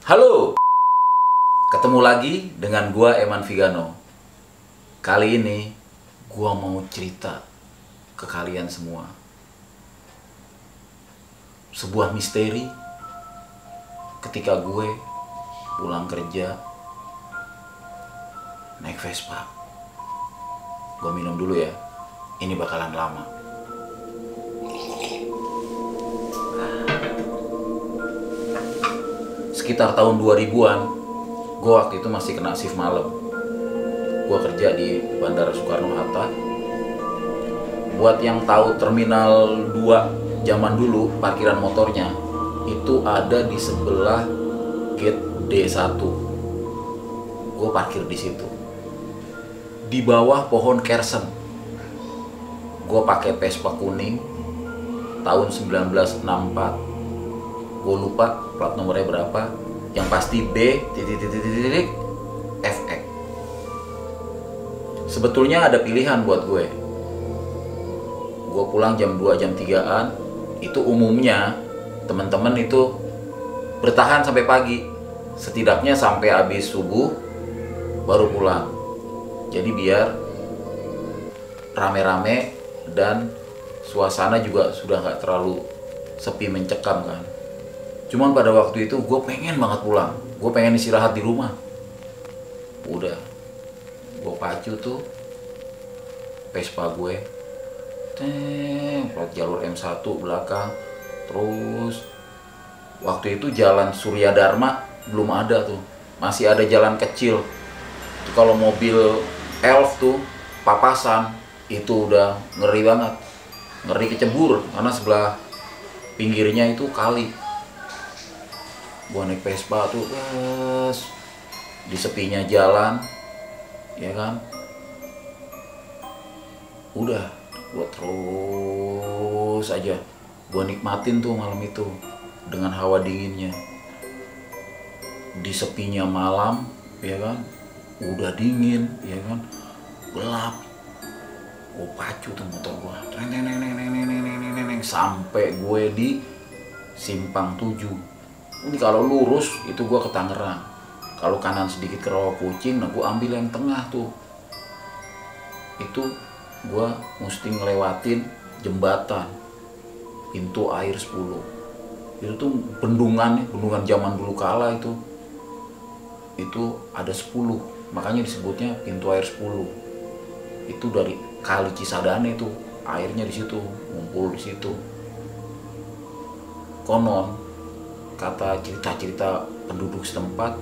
Halo, ketemu lagi dengan gua Eman Vigano. Kali ini gua mau cerita ke kalian semua sebuah misteri ketika gue pulang kerja naik Vespa. Gua minum dulu ya, ini bakalan lama. Sekitar tahun 2000-an, gue waktu itu masih kena shift malam. Gue kerja di Bandara Soekarno-Hatta. Buat yang tahu Terminal 2 zaman dulu, parkiran motornya itu ada di sebelah gate D1. Gue parkir di situ. Di bawah pohon kersen. Gue pakai Vespa kuning tahun 1964. Gue lupa plat nomornya berapa, yang pasti B.FX. Sebetulnya ada pilihan buat gue pulang jam 2 jam 3-an. Itu umumnya teman-teman itu bertahan sampai pagi, setidaknya sampai habis subuh baru pulang. Jadi biar rame-rame dan suasana juga sudah nggak terlalu sepi mencekam kan. Cuman pada waktu itu gue pengen banget pulang. Gue pengen istirahat di rumah. Udah, gue pacu tuh Vespa gue. Plat jalur M1 belakang. Terus waktu itu jalan Surya Dharma belum ada tuh. Masih ada jalan kecil. Kalau mobil elf tuh papasan, itu udah ngeri banget. Ngeri kecebur karena sebelah pinggirnya itu kali. Gua naik Vespa tuh, di sepinya jalan, ya kan. Udah, gua terus aja gua nikmatin tuh malam itu dengan hawa dinginnya. Di sepinya malam, ya kan. Udah dingin, ya kan. Gelap. Gua pacu tuh motor gua. Sampai gue di Simpang 7. Ini kalau lurus itu gua ke Tangerang. Kalau kanan sedikit ke Rawakucing, nah gua ambil yang tengah tuh. Itu gua mesti ngelewatin jembatan pintu air 10. Itu tuh bendungan zaman dulu kala itu. Itu ada 10, makanya disebutnya pintu air 10. Itu dari Kali Cisadane itu, airnya di situ, ngumpul di situ. Konon kata cerita-cerita penduduk setempat,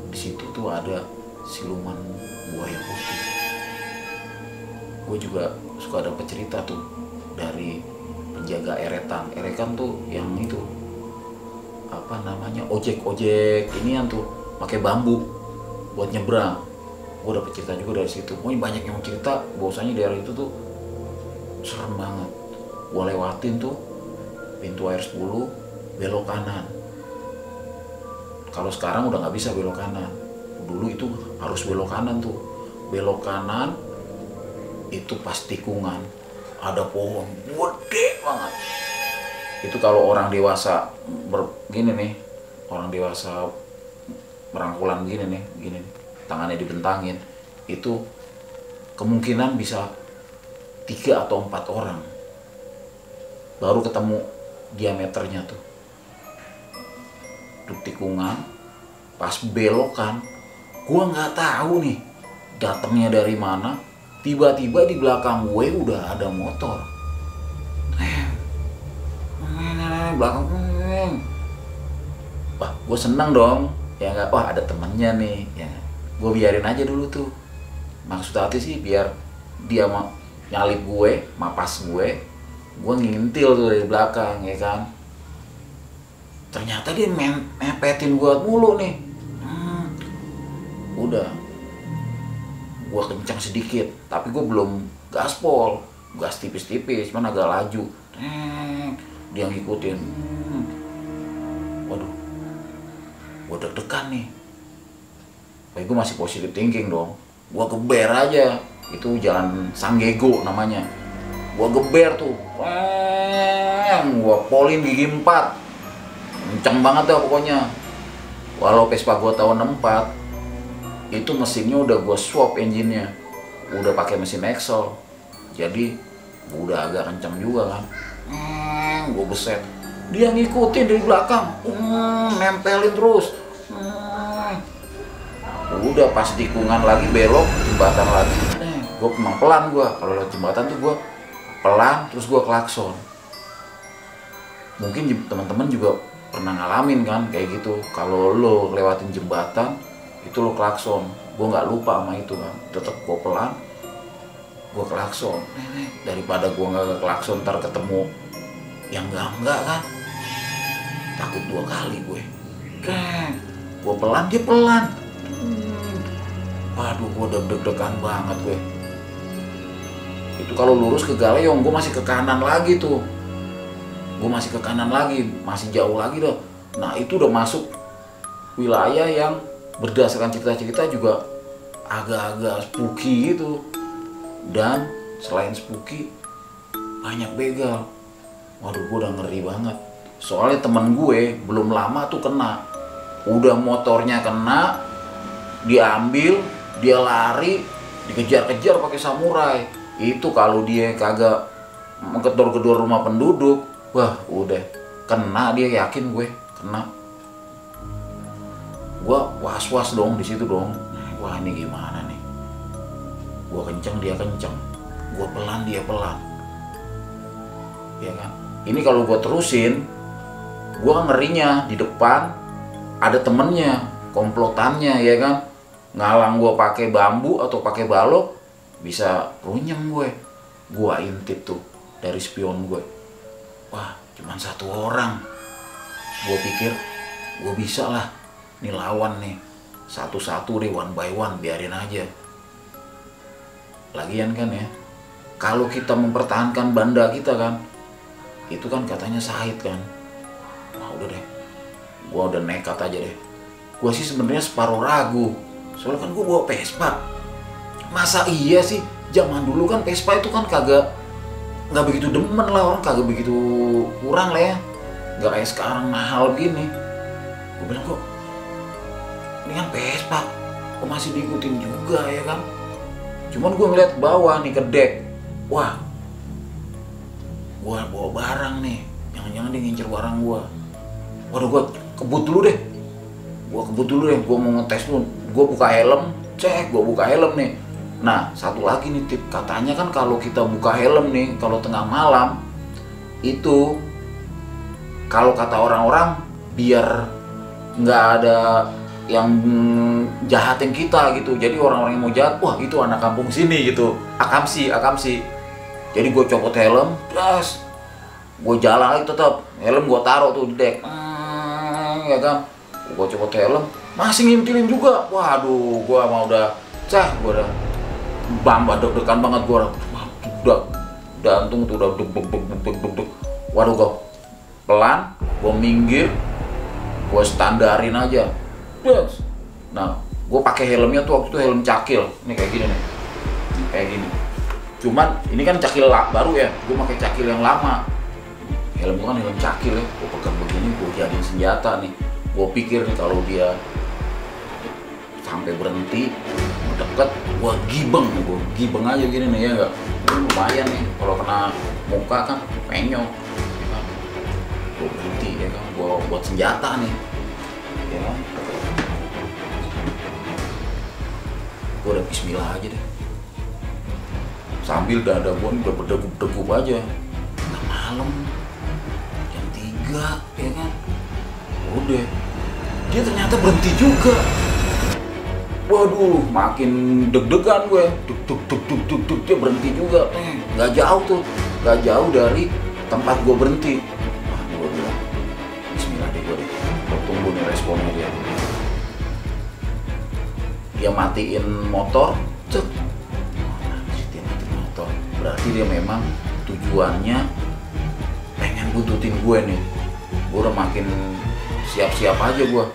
di situ tuh ada siluman buaya putih. Gue juga suka dapat cerita tuh dari penjaga eretan. Eretan tuh yang itu apa namanya, ojek inian tuh pakai bambu buat nyebrang. Gue dapet cerita juga dari situ. Pokoknya banyak yang cerita bahwasanya daerah itu tuh serem banget. Gue lewatin tuh pintu air 10, belok kanan. Kalau sekarang udah nggak bisa belok kanan. Dulu itu harus belok kanan tuh. Belok kanan itu pas tikungan. Ada pohon gede banget. Itu kalau orang dewasa begini nih, orang dewasa merangkulan begini nih, gini, tangannya dibentangin, itu kemungkinan bisa 3 atau 4 orang. Baru ketemu diameternya tuh. Tikungan, pas belokan, gua nggak tahu nih datangnya dari mana. Tiba-tiba di belakang gue udah ada motor. Belakang, wah, gue seneng dong. Ya nggak, wah ada temennya nih. Ya, gue biarin aja dulu tuh. Maksud hati sih biar dia nyalip gue, mapas gue ngintil tuh dari belakang, ya kan. Ternyata dia mepetin gua mulu nih. Udah, gua kencang sedikit, tapi gua belum gaspol, gas tipis-tipis, cuman agak laju. Dia ngikutin. Waduh, gua deg-degan nih. Tapi gua masih positive thinking dong. Gua geber aja, itu jalan Sanggego namanya. Gua geber tuh, gua polin gigi 4. Kenceng banget dah pokoknya. Walau Vespa gue tahun 64, itu mesinnya udah gue swap engine-nya, udah pakai mesin Excel, jadi udah agak kencang juga kan. Gue beset, dia ngikutin dari belakang, nempelin terus. Udah pas tikungan lagi belok jembatan lagi, gue memang pelan. Gue kalau lewat jembatan tuh gue pelan, terus gue klakson. Mungkin teman-teman juga pernah ngalamin kan kayak gitu. Kalau lo lewatin jembatan itu lo klakson. Gue nggak lupa sama itu kan, tetap gue pelan, gue klakson. Daripada gue nggak klakson ntar ketemu yang enggak kan, takut 2 kali gue. Gue pelan, dia pelan. Waduh, gue deg-degan banget gue. Itu kalau lurus ke Galeong, gue masih ke kanan lagi tuh. Gue masih ke kanan lagi, masih jauh lagi dah. Nah itu udah masuk wilayah yang berdasarkan cerita-cerita juga agak-agak spooky gitu. Dan selain spooky, banyak begal. Waduh, gue udah ngeri banget. Soalnya temen gue belum lama tuh kena. Udah motornya kena, diambil, dia lari, dikejar-kejar pakai samurai. Itu kalau dia kagak menggedor-gedor rumah penduduk, wah udah kena dia, yakin gue kena. Gue was-was dong di situ dong. Wah ini gimana nih? Gue kenceng dia kenceng, gue pelan dia pelan, ya kan? Ini kalau gue terusin, gue ngerinya di depan ada temennya, komplotannya, ya kan? Ngalang gue pakai bambu atau pakai balok, bisa runyem gue. Gue intip tuh dari spion gue. Wah, cuman 1 orang. Gue pikir, gue bisa lah. Nih lawan nih. Satu-satu deh, one by one, biarin aja. Lagian kan ya, kalau kita mempertahankan banda kita kan, itu kan katanya Syahid kan. Wah udah deh, gue udah nekat aja deh. Gue sih sebenarnya separuh ragu. Soalnya kan gue bawa Vespa. Masa iya sih, zaman dulu kan Vespa itu kan nggak begitu demen lah, orang kagak begitu kurang lah ya, nggak kayak sekarang mahal gini. Gue bilang kok ini kan Vespa, kok masih diikutin juga ya kan. Cuman gue ngeliat ke bawah nih, ke dek, wah gue bawa barang nih, jangan-jangan dia ngincer barang gue. Waduh, gue kebut dulu deh, gue mau ngetes dulu. Gue buka helm, gue buka helm nih. Nah, satu lagi nih tip, katanya kan kalau kita buka helm nih, kalau tengah malam, itu kalau kata orang-orang biar nggak ada yang jahatin kita gitu. Jadi orang-orang yang mau jahat, wah itu anak kampung sini gitu, akamsi. Jadi gue copot helm, terus gue jalan lagi tetap, helm gue taruh tuh di dek, ya kan. Gue copot helm, masih ngintilin juga. Waduh, gue mau udah, gue udah bamba deg-degan banget gue, udah jantung tuh udah deg. Waduh, gue pelan, gue minggir, gue standarin aja. Nah, gue pakai helmnya tuh waktu itu helm cakil, ini kayak gini nih, kayak gini. Cuman ini kan cakil baru ya, gue pakai cakil yang lama. Helm gue kan helm cakil ya, gue pegang begini, gue jadiin senjata nih. Gue pikir nih kalau dia sampai berhenti deket, gue gibeng aja gini nih, ya enggak? Lumayan nih, kalau kena muka kan penyok, ya kan? Gue berhenti, ya kan? Gue buat senjata nih, ya kan? Gue udah bismillah aja deh, sambil dada gue udah berdegup-degup aja. Udah malam, jam 3, ya kan? Udah, dia ternyata berhenti juga. Waduh, makin deg-degan gue. Duk, dia berhenti juga. Gak jauh dari tempat gue berhenti. Wah, gue bilang, bismillah deh gue deh. Gue tunggu nih responnya dia. Dia matiin motor, cek. Dia matiin motor. Berarti dia memang tujuannya pengen buntutin gue nih. Gue udah makin siap-siap aja gue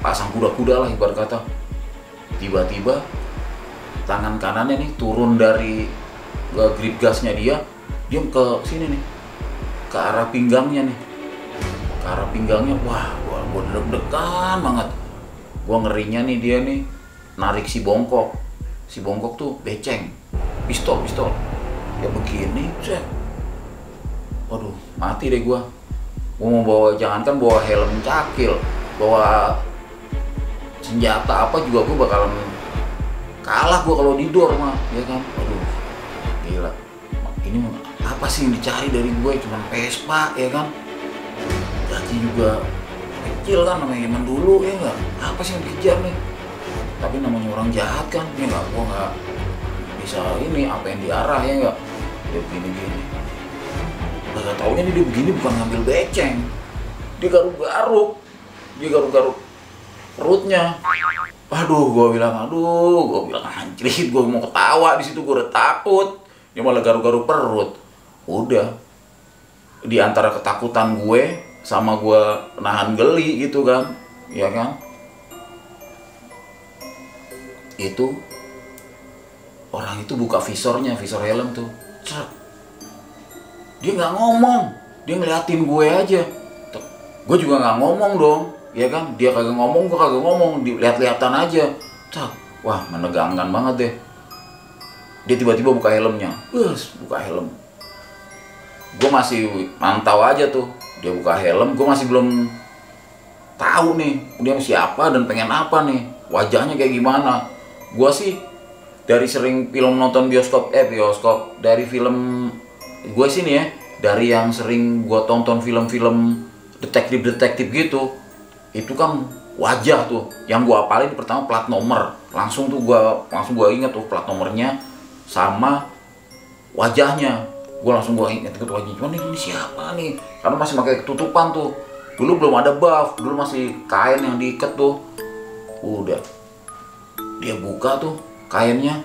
pasang kuda-kuda lah ibarat kata. Tiba-tiba tangan kanannya nih turun dari grip gasnya dia ke sini nih, ke arah pinggangnya nih, wah gue gue deg-degan banget. Gue ngerinya nih dia nih narik si bongkok tuh beceng, pistol ya begini, waduh mati deh gue mau bawa, jangankan bawa helm cakil, bawa senjata apa juga gue bakalan kalah gue kalau di door mah, ya kan. Aduh gila, ini apa sih yang dicari dari gue, cuman Vespa ya kan, gaji juga kecil kan, namanya zaman dulu ya nggak, apa sih yang dikejar nih, tapi namanya orang jahat kan, ya nggak, gue nggak bisa ini apa yang diarah ya nggak, dia begini nggak taunya nih dia begini bukan ngambil beceng, dia garuk-garuk perutnya. Gue bilang anjrit, gue mau ketawa di situ, gue udah takut, dia malah garuk-garuk perut. Udah, di antara ketakutan gue sama gue nahan geli gitu kan, ya kan, itu orang itu buka visor helm tuh, dia nggak ngomong, dia ngeliatin gue aja, gue juga nggak ngomong dong, ya kan, dia kagak ngomong, gue kagak ngomong, dilihat-lihatan aja. Wah menegangkan banget deh. Dia tiba-tiba buka helmnya, buka helm, gue masih mantau aja tuh, dia buka helm, gue masih belum tahu nih dia siapa dan pengen apa nih, wajahnya kayak gimana. Gue sih dari sering film nonton bioskop, dari film gue sih nih ya, dari yang sering gue tonton film-film detektif gitu, itu kan wajah tuh yang gue apalin pertama plat nomor, langsung gue inget tuh plat nomornya sama wajahnya, gue inget wajahnya. Cuman ini siapa nih, karena masih pakai ketutupan tuh, dulu belum ada buff, dulu masih kain yang diikat tuh. Udah, dia buka tuh kainnya,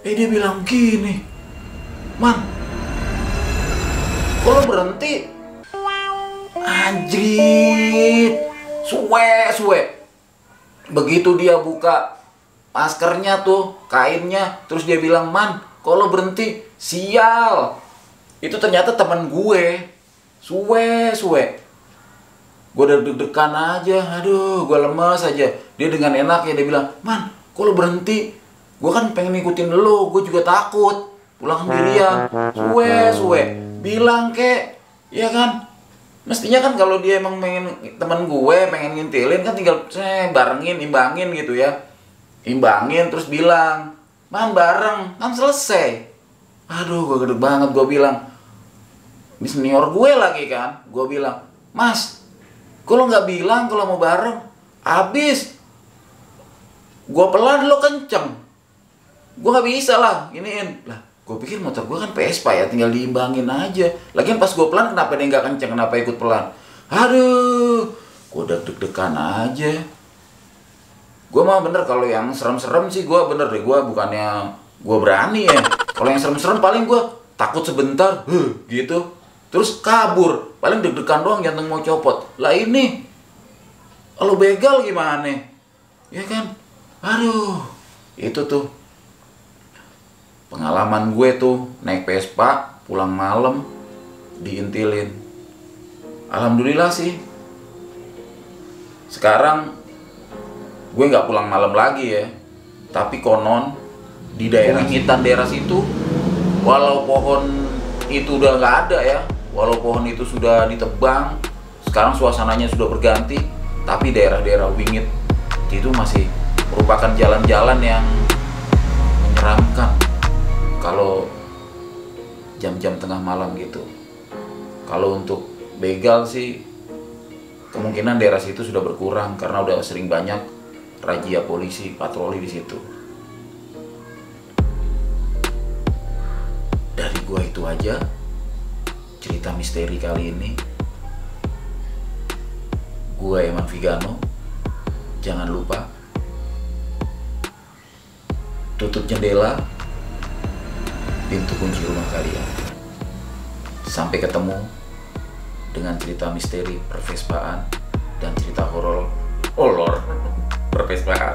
dia bilang gini, "Man, kok lo berhenti?" Anjrit, suwe. Begitu dia buka maskernya tuh, kainnya, terus dia bilang, "Man, kok lo berhenti?" Sial, itu ternyata teman gue. Suwe. Gue udah deg-degan aja, aduh gue lemes aja. Dia dengan enak ya dia bilang, "Man, kok lo berhenti? Gue kan pengen ngikutin lo, gue juga takut pulang sendirian." Suwe, bilang kek, ya kan. Mestinya kan kalau dia emang pengen, temen gue pengen ngintilin kan tinggal imbangin gitu ya. Imbangin terus bilang, "Man, bareng," kan selesai. Aduh gue gede banget, gue bilang, ini senior gue lagi kan, gue bilang, "Mas, kok lo nggak bilang kalau mau bareng? Abis gue pelan lo kenceng, gue nggak bisa lah iniin lah." Gue pikir motor gue kan Vespa ya, tinggal diimbangin aja. Lagian pas gue pelan kenapa dia nggak kenceng, kenapa ikut pelan? Aduh, gue udah deg-degan aja. Gue mah bener kalau yang serem-serem sih gue bener deh, gue bukannya gue berani ya. Kalau yang serem-serem paling gue takut sebentar, gitu, terus kabur, paling deg-degan doang, jantung mau copot. Lah ini, lo begal gimana? Ya kan? Aduh, itu tuh pengalaman gue tuh naik Vespa pulang malam diintilin. Alhamdulillah sih sekarang gue nggak pulang malam lagi ya. Tapi konon di daerah situ, walau pohon itu udah nggak ada ya, walau pohon itu sudah ditebang, sekarang suasananya sudah berganti, tapi daerah-daerah Wingit itu masih merupakan jalan-jalan yang menyeramkan kalau jam-jam tengah malam gitu. Kalau untuk begal sih kemungkinan daerah situ sudah berkurang karena udah sering banyak razia polisi patroli di situ. Dari gua itu aja cerita misteri kali ini. Gua Eman Vigano. Jangan lupa tutup jendela, pintu kunci rumah kalian. Sampai ketemu dengan cerita misteri pervespaan dan cerita horor pervespaan.